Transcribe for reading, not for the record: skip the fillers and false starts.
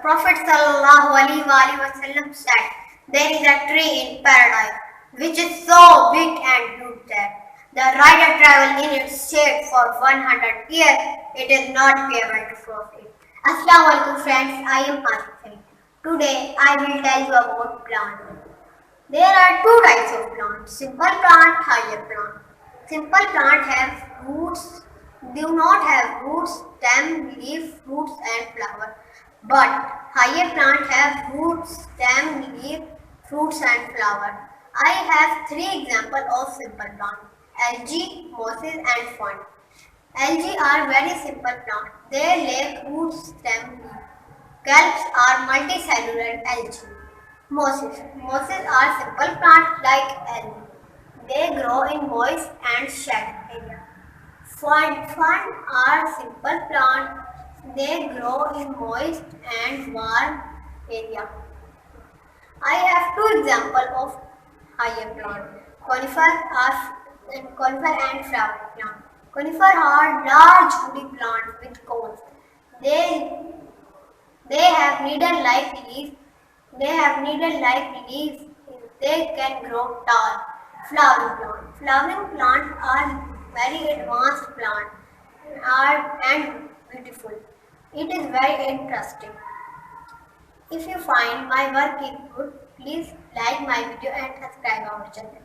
Prophet ﷺ said, there is a tree in paradise which is so big and huge that the rider travel in its shade for 100 years. It is not be able to cross it. Assalamu alaikum friends, I am Haziq Saeed. Today I will tell you about plants. There are two types of plants, simple plant, higher plant. Simple plant have roots, do not have roots, stem, leaf, fruits and flower. But higher plant have roots, stem, leaf, fruits and flower. I have three examples of simple plant, algae, mosses and fern. Algae are very simple plant. They lack roots, stem, leaf. Kelps are multicellular algae. Mosses are simple plants like algae. They grow in moist and shady area. Fern are simple plants. They grow in moist and warm area. I have two examples of higher plant. Conifer and flowering plant. Conifer are large woody plants with cones. They have needle-like leaves. They can grow tall. Flowering plants. Flowering plants are very advanced plants and beautiful. It is very interesting. If you find my work is good, please like my video and subscribe our channel.